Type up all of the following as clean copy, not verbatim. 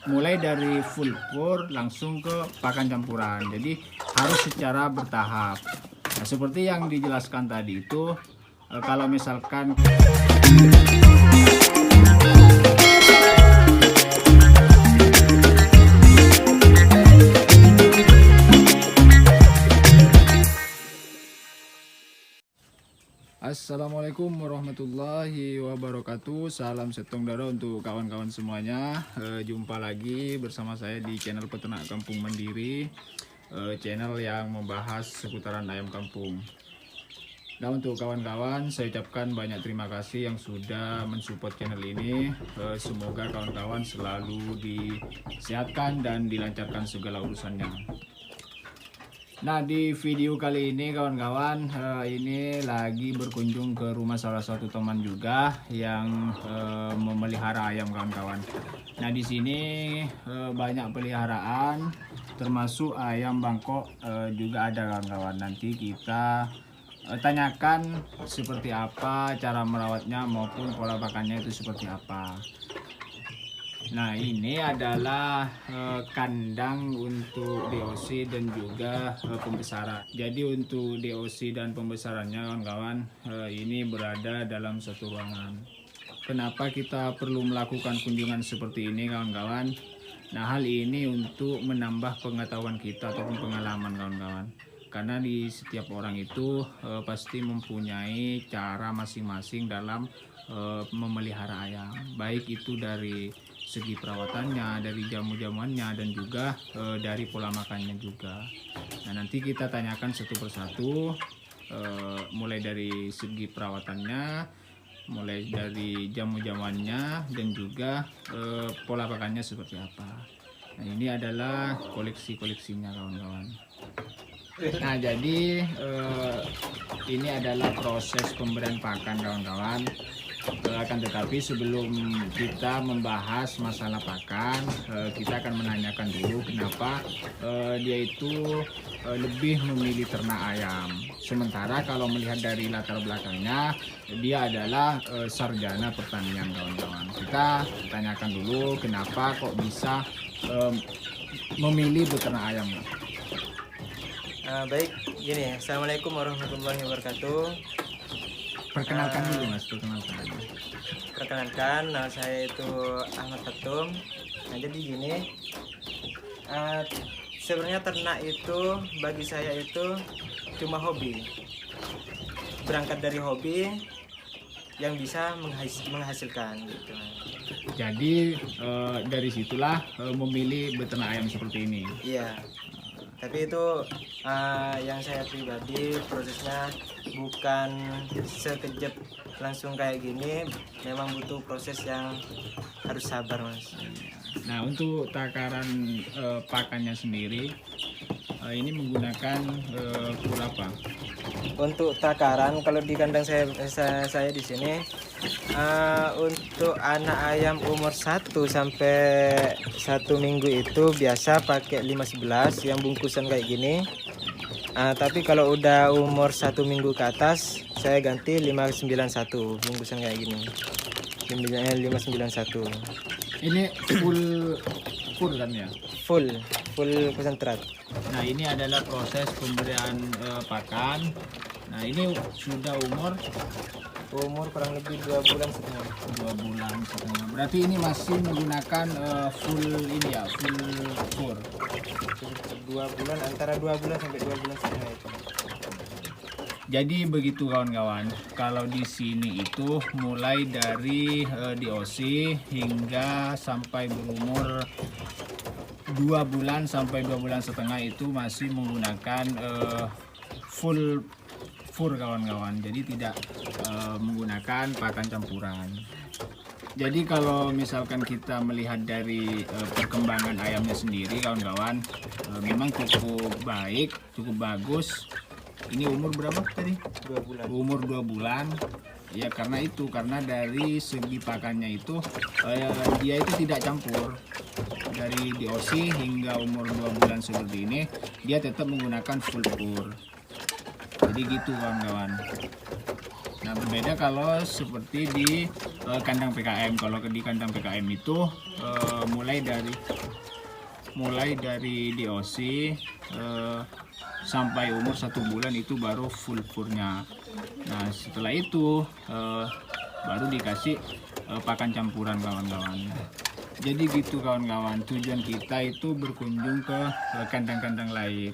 mulai dari full pour langsung ke pakan campuran. Jadi harus secara bertahap. Nah, seperti yang dijelaskan tadi itu, kalau misalkan Assalamualaikum warahmatullahi wabarakatuh. Salam setong daro untuk kawan-kawan semuanya. Jumpa lagi bersama saya di channel Peternak Kampung Mandiri, channel yang membahas seputaran ayam kampung. Nah, untuk kawan-kawan saya ucapkan banyak terima kasih yang sudah mensupport channel ini. Semoga kawan-kawan selalu disehatkan dan dilancarkan segala urusannya. Nah, di video kali ini kawan-kawan, ini lagi berkunjung ke rumah salah satu teman juga yang memelihara ayam kawan-kawan. Nah, di sini banyak peliharaan, termasuk ayam Bangkok juga ada kawan-kawan. Nanti kita tanyakan seperti apa cara merawatnya maupun pola pakannya itu seperti apa. Nah, ini adalah kandang untuk DOC dan juga pembesaran. Jadi untuk DOC dan pembesarannya kawan-kawan, ini berada dalam satu ruangan. Kenapa kita perlu melakukan kunjungan seperti ini kawan-kawan? Nah, hal ini untuk menambah pengetahuan kita ataupun pengalaman kawan-kawan. Karena di setiap orang itu pasti mempunyai cara masing-masing dalam memelihara ayam. Baik itu dari segi perawatannya, dari jamu-jamuannya, dan juga dari pola makannya juga. Nah, nanti kita tanyakan satu persatu, mulai dari segi perawatannya, mulai dari jamu-jamuannya, dan juga pola pakannya seperti apa. Nah, ini adalah koleksi-koleksinya kawan-kawan. Nah, jadi ini adalah proses pemberian pakan kawan-kawan. Akan tetapi sebelum kita membahas masalah pakan, kita akan menanyakan dulu kenapa dia itu lebih memilih ternak ayam. Sementara kalau melihat dari latar belakangnya, dia adalah sarjana pertanian kawan-kawan. Kita tanyakan dulu kenapa kok bisa memilih beternak ayam. Baik, gini. Assalamualaikum warahmatullahi wabarakatuh. Perkenalkan dulu Mas, Perkenalkan, nama saya itu Ahmad Fatum. Nah, jadi gini, sebenarnya ternak itu bagi saya itu cuma hobi. Berangkat dari hobi yang bisa menghasilkan gitu. Jadi dari situlah memilih beternak ayam seperti ini. Iya. Tapi itu yang saya pribadi prosesnya bukan sekejap langsung kayak gini, memang butuh proses yang harus sabar Mas. Nah, untuk takaran pakannya sendiri ini menggunakan kur apa? Untuk takaran kalau di kandang saya di sini untuk anak ayam umur 1 sampai 1 minggu itu biasa pakai 511 yang bungkusan kayak gini. Tapi kalau udah umur 1 minggu ke atas saya ganti 591 bungkusan kayak gini. 591. Ini full kan ya? Full konsentrat. Nah, ini adalah proses pemberian pakan. Nah, ini sudah umur kurang lebih 2 bulan setengah. 2 bulan setengah. Berarti ini masih menggunakan full ini ya, full kur. 2 bulan, antara 2 bulan sampai 2 bulan setengah itu. Jadi begitu kawan-kawan. Kalau di sini itu mulai dari DOC hingga sampai berumur 2 bulan sampai 2 bulan setengah itu masih menggunakan full fur kawan-kawan. Jadi tidak menggunakan pakan campuran. Jadi kalau misalkan kita melihat dari perkembangan ayamnya sendiri kawan-kawan, memang cukup baik, cukup bagus. Ini umur berapa tadi? 2 bulan. Umur 2 bulan. Ya karena dari segi pakannya itu dia itu tidak campur. Dari DOC hingga umur 2 bulan seperti ini dia tetap menggunakan full pur. Jadi gitu kawan-kawan. Nah, berbeda kalau seperti di kandang PKM. Kalau di kandang PKM itu mulai dari DOC sampai umur 1 bulan itu baru full furnya. Nah setelah itu baru dikasih pakan campuran kawan-kawan. Jadi gitu kawan-kawan, tujuan kita itu berkunjung ke kandang-kandang lain.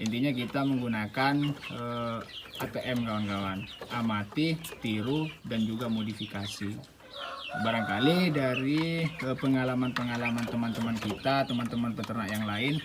Intinya kita menggunakan ATM kawan-kawan, amati, tiru, dan juga modifikasi. Barangkali dari pengalaman-pengalaman teman-teman kita, teman-teman peternak yang lain,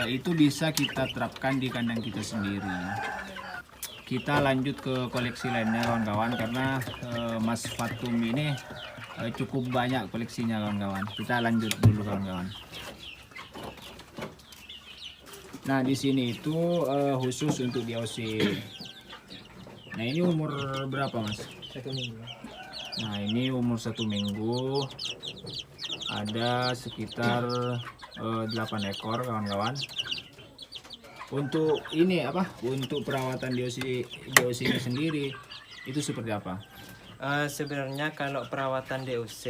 itu bisa kita terapkan di kandang kita sendiri. Kita lanjut ke koleksi lainnya kawan-kawan, karena Mas Fatum ini cukup banyak koleksinya kawan-kawan. Kita lanjut dulu kawan-kawan. Nah di sini itu khusus untuk DOC. Nah ini umur berapa Mas? 1 minggu. Nah ini umur 1 minggu, ada sekitar 8 ekor kawan-kawan. Untuk ini apa? Untuk perawatan DOC-nya sendiri itu seperti apa? Sebenarnya kalau perawatan DOC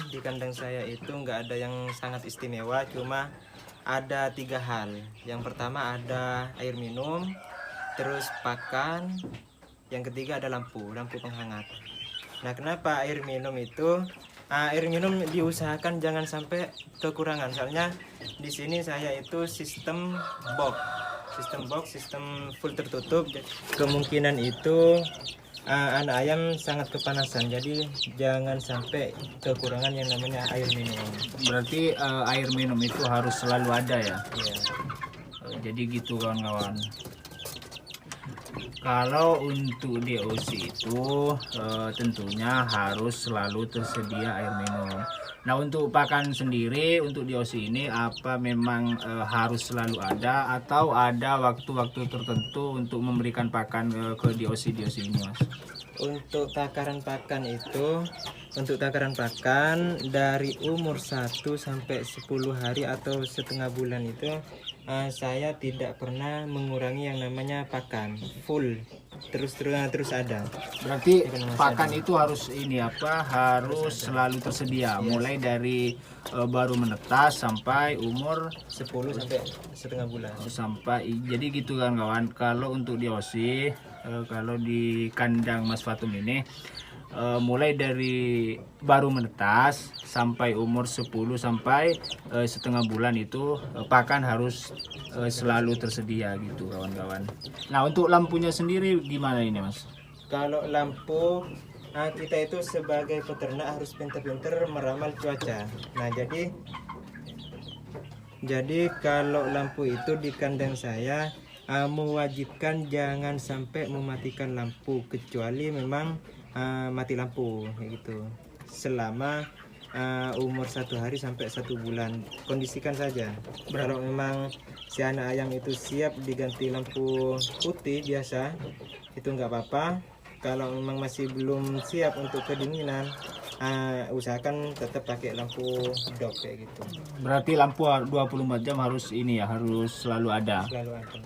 di kandang saya itu nggak ada yang sangat istimewa, cuma ada 3 hal. Yang pertama ada air minum, terus pakan, yang ketiga ada lampu penghangat. Nah kenapa air minum itu? Air minum diusahakan jangan sampai kekurangan, soalnya di sini saya itu sistem sistem full tertutup. Kemungkinan itu anak ayam sangat kepanasan, jadi jangan sampai kekurangan yang namanya air minum. Berarti air minum itu harus selalu ada ya? Iya. Jadi gitu kawan-kawan. Kalau untuk DOC itu tentunya harus selalu tersedia air minum. Nah untuk pakan sendiri untuk DOC ini apa memang harus selalu ada atau ada waktu-waktu tertentu untuk memberikan pakan ke DOC ini Mas? Untuk takaran pakan itu, untuk takaran pakan dari umur 1 sampai 10 hari atau setengah bulan itu saya tidak pernah mengurangi yang namanya pakan full, terus ada. Berarti pakan itu harus harus selalu tersedia, mulai dari baru menetas sampai umur 10 sampai setengah bulan. Jadi gitu kan kawan. Kalau untuk DOC, kalau di kandang Mas Fatum ini mulai dari baru menetas sampai umur 10 sampai setengah bulan itu pakan harus selalu tersedia gitu kawan-kawan. Nah untuk lampunya sendiri gimana ini Mas? Kalau lampu, kita itu sebagai peternak harus pintar-pintar meramal cuaca. Nah jadi kalau lampu itu di kandang saya mewajibkan jangan sampai mematikan lampu, kecuali memang mati lampu gitu. Selama umur 1 hari sampai 1 bulan kondisikan saja. Kalau memang si anak ayam itu siap diganti lampu putih biasa, itu nggak apa-apa. Kalau memang masih belum siap untuk kedinginan, usahakan tetap pakai lampu dop kayak gitu. Berarti lampu 24 jam harus harus selalu ada. Selalu ada.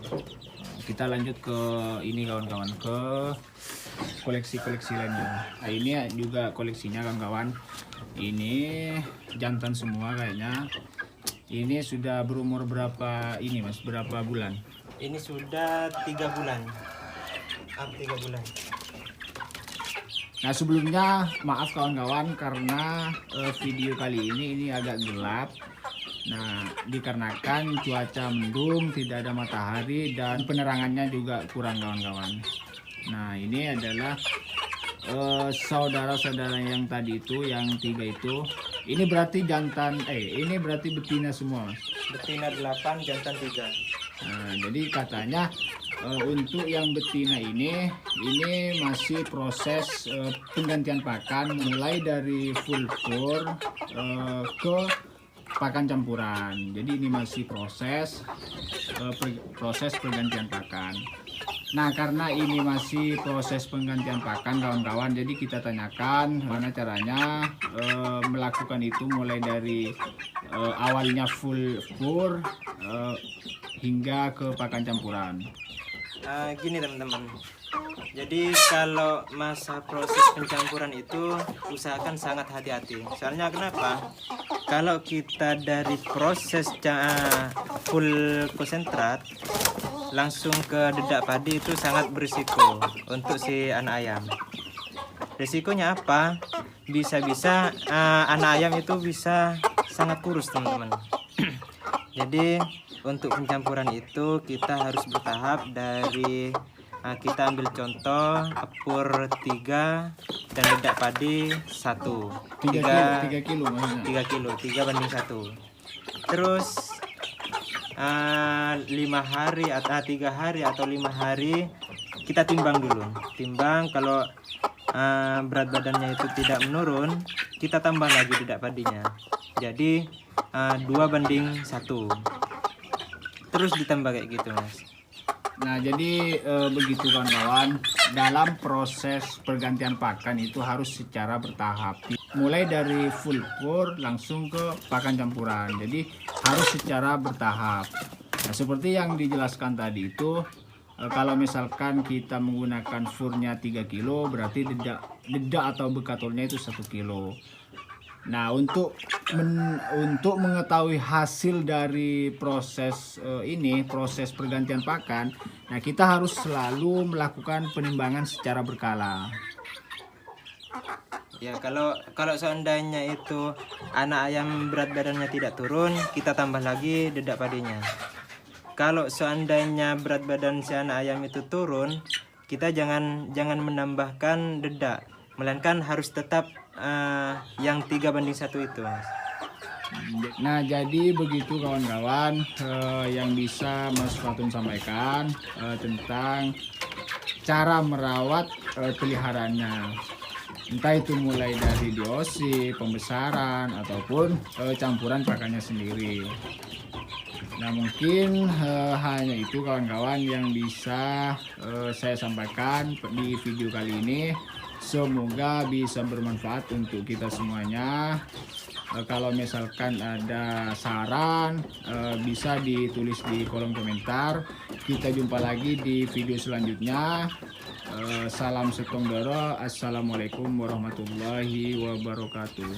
Kita lanjut ke ini kawan-kawan, ke koleksi-koleksi lainnya. Nah ini juga koleksinya kawan-kawan. Ini jantan semua kayaknya. Ini sudah berumur berapa ini Mas? Berapa bulan? Ini sudah 3 bulan. 3 bulan. Nah sebelumnya maaf kawan-kawan karena video kali ini agak gelap. Nah dikarenakan cuaca mendung, tidak ada matahari dan penerangannya juga kurang kawan-kawan. Nah ini adalah saudara-saudara yang tadi itu, yang 3 itu. Ini berarti jantan, ini berarti betina semua Mas? Betina 8, jantan 3. Nah jadi katanya untuk yang betina ini masih proses penggantian pakan, mulai dari full fur ke pakan campuran. Jadi ini masih proses pergantian pakan. Nah karena ini masih proses penggantian pakan kawan-kawan, jadi kita tanyakan mana caranya melakukan itu, mulai dari awalnya full fur hingga ke pakan campuran. Gini teman-teman, Jadi kalau masa proses pencampuran itu usahakan sangat hati-hati. Soalnya kenapa? Kalau kita dari proses full konsentrat langsung ke dedak padi itu sangat berisiko untuk si anak ayam. Risikonya apa? Bisa-bisa anak ayam itu bisa sangat kurus, teman-teman. Jadi untuk pencampuran itu kita harus bertahap dari kita ambil contoh epur 3 dan dedak padi 1. 3 kilo maksudnya. 3 kilo, 3 banding 1. Terus 5 hari atau 3 hari atau 5 hari kita timbang dulu. Timbang kalau berat badannya itu tidak menurun, kita tambah lagi dedak padinya. Jadi 2 banding 1. Terus ditambah kayak gitu, Mas. Nah, jadi begitu kawan-kawan, dalam proses pergantian pakan itu harus secara bertahap. Mulai dari full pour langsung ke pakan campuran. Jadi harus secara bertahap. Nah, seperti yang dijelaskan tadi itu, kalau misalkan kita menggunakan furnya 3 kilo, berarti dedak atau bekatulnya itu 1 kilo. Nah, untuk mengetahui hasil dari proses proses pergantian pakan, nah kita harus selalu melakukan penimbangan secara berkala. Ya, kalau seandainya itu anak ayam berat badannya tidak turun, kita tambah lagi dedak padinya. Kalau seandainya berat badan si anak ayam itu turun, kita jangan menambahkan dedak, melainkan harus tetap yang 3 banding 1 itu, Mas. Nah, jadi begitu kawan-kawan yang bisa Mas Fatun sampaikan tentang cara merawat peliharaannya. Entah itu mulai dari diosi, pembesaran, ataupun campuran pakannya sendiri. Nah, mungkin hanya itu kawan-kawan yang bisa saya sampaikan di video kali ini. Semoga bisa bermanfaat untuk kita semuanya. Kalau misalkan ada saran, bisa ditulis di kolom komentar. Kita jumpa lagi di video selanjutnya. Salam setong doro. Assalamualaikum warahmatullahi wabarakatuh.